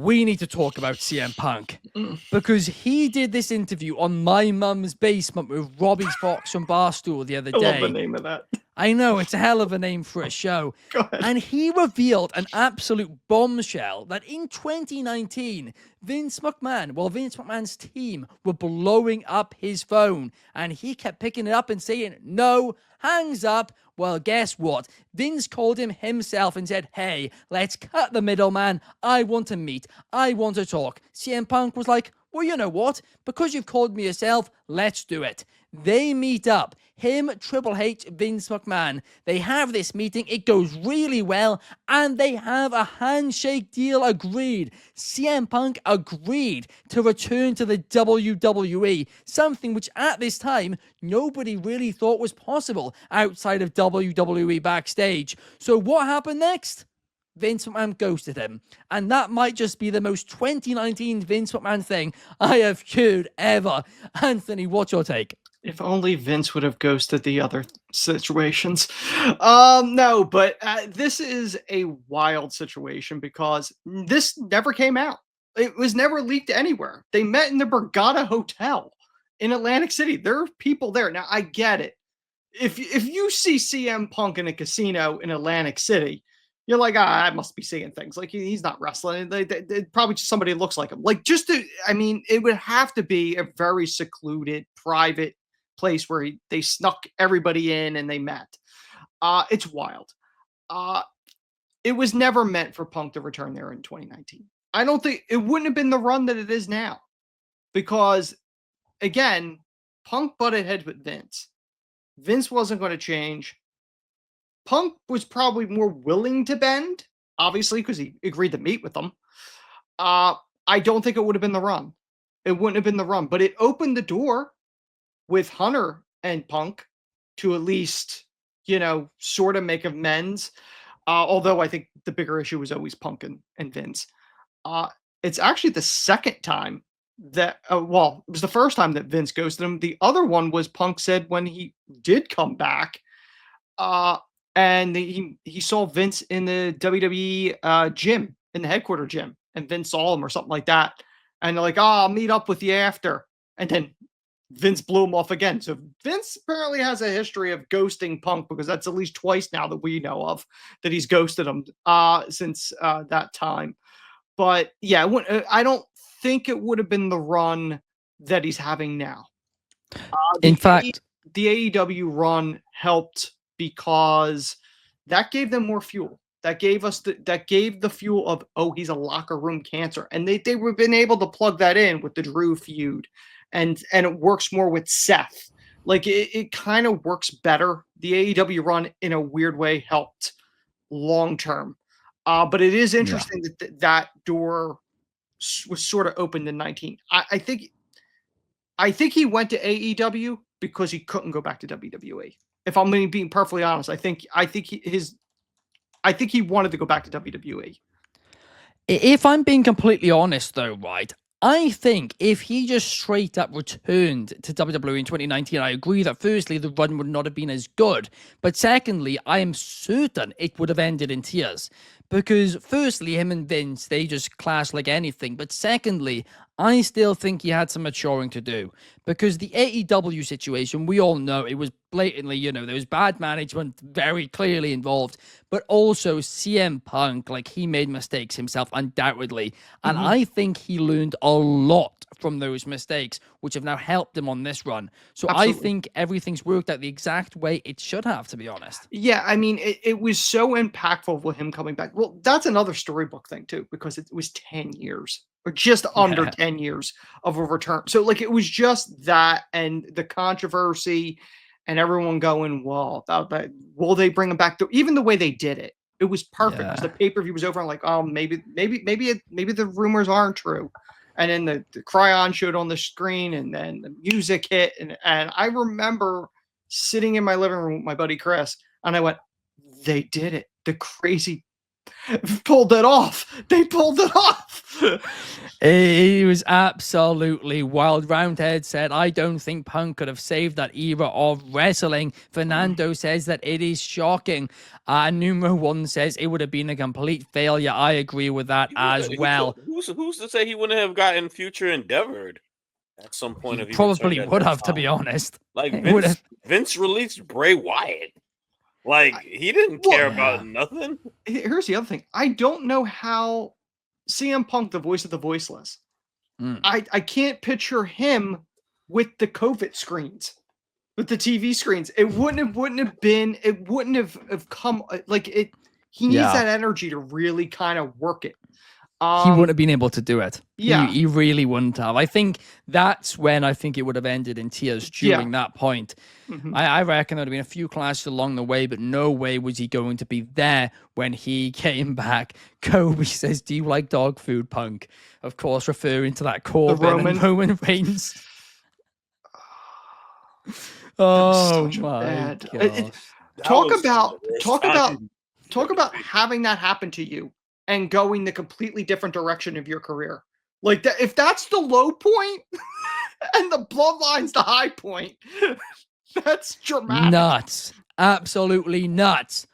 we need to talk about CM Punk. Mm. Because he did this interview on My Mum's Basement with Robbie Fox from Barstool the other I love the day. name of that. I know, it's a hell of a name for a show. Go ahead. And he revealed an absolute bombshell that in 2019, Vince McMahon's team were blowing up his phone. And he kept picking it up and saying, no, hangs up. Well, guess what? Vince called him himself and said, hey, let's cut the middleman. I want to meet. I want to talk. CM Punk was like, well, you know what? Because you've called me yourself, let's do it. They meet up. Him, Triple H, Vince McMahon. They have this meeting. It goes really well. And they have a handshake deal agreed. CM Punk agreed to return to the WWE. Something which at this time, nobody really thought was possible outside of WWE backstage. So what happened next? Vince McMahon ghosted him. And that might just be the most 2019 Vince McMahon thing I have heard ever. Anthony, what's your take? If only Vince would have ghosted the other situations. No, but this is a wild situation because this never came out. It was never leaked anywhere. They met in the Borgata Hotel in Atlantic City. There are people there. Now, I get it. If you see CM Punk in a casino in Atlantic City, you're like, I must be seeing things. Like, he's not wrestling. They probably just somebody who looks like him. Like, it would have to be a very secluded, private place where they snuck everybody in and they met. It's wild. It was never meant for Punk to return there in 2019. I don't think it wouldn't have been the run that it is now, because again, Punk butted heads with Vince. Vince wasn't going to change. Punk was probably more willing to bend, obviously, because he agreed to meet with them. I don't think it would have been the run. It wouldn't have been the run, but it opened the door with Hunter and Punk to at least, sort of make amends. Although I think the bigger issue was always Punk and Vince. It's actually the second time that, it was the first time that Vince ghosted him. The other one was Punk said when he did come back, and he saw Vince in the WWE gym, in the headquarter gym, and Vince saw him or something like that. And they're like, I'll meet up with you after. And then Vince blew him off again. So Vince apparently has a history of ghosting Punk, because that's at least twice now that we know of that he's ghosted him since that time. But yeah, I don't think it would have been the run that he's having now. In fact, the AEW run helped because that gave them more fuel. That gave the fuel of, he's a locker room cancer. And they were been able to plug that in with the Drew feud. And it works more with Seth. Like, it kind of works better. The AEW run, in a weird way, helped long term. But it is interesting that door was sort of opened in 19. I think he went to AEW because he couldn't go back to WWE. If I'm being perfectly honest, I think he wanted to go back to WWE. If I'm being completely honest, though, right, I think if he just straight up returned to WWE in 2019, I agree that firstly, the run would not have been as good. But secondly, I am certain it would have ended in tears. Because firstly, him and Vince, they just clash like anything. But secondly, I still think he had some maturing to do. Because the AEW situation, we all know it was blatantly, there was bad management very clearly involved. But also CM Punk, like, he made mistakes himself, undoubtedly. And I think he learned a lot from those mistakes, which have now helped him on this run. So absolutely. I think everything's worked out the exact way it should have, to be honest. Yeah, I mean, it was so impactful with him coming back. Well, that's another storybook thing, too, because it was 10 years. Or just under 10 years of a return. So, like, it was just that and the controversy and everyone going, well, will they bring him back? Even the way they did it, it was perfect. Because the pay-per-view was over. I'm like, maybe the rumors aren't true. And then the Cryon showed on the screen, and then the music hit. And I remember sitting in my living room with my buddy Chris, and I went, they did it. The crazy pulled it off. They pulled it off. It was absolutely wild. Roundhead said, I don't think Punk could have saved that era of wrestling. Fernando says that it is shocking. Numero 1 says it would have been a complete failure. I agree with that as well. Who's to say he wouldn't have gotten future endeavored at some point? He If he probably returned at would that have, to be time? honest. Like It would have. Vince released Bray Wyatt. Like he didn't care about nothing. Here's the other thing. I don't know how CM Punk, the voice of the voiceless, I can't picture him with the COVID screens, with the TV screens. It wouldn't have come like it. He needs that energy to really kind of work it. He wouldn't have been able to do it. Yeah. He really wouldn't have. I think that's when I think it would have ended in tears during that point. I reckon there would have been a few clashes along the way, but no way was he going to be there when he came back. Kobe says, do you like dog food, Punk? Of course, referring to that Corbin and Roman Reigns. Oh my God. Talk about having that happen to you and going the completely different direction of your career. Like that, if that's the low point and the bloodline's the high point, that's dramatic. Nuts. Absolutely nuts.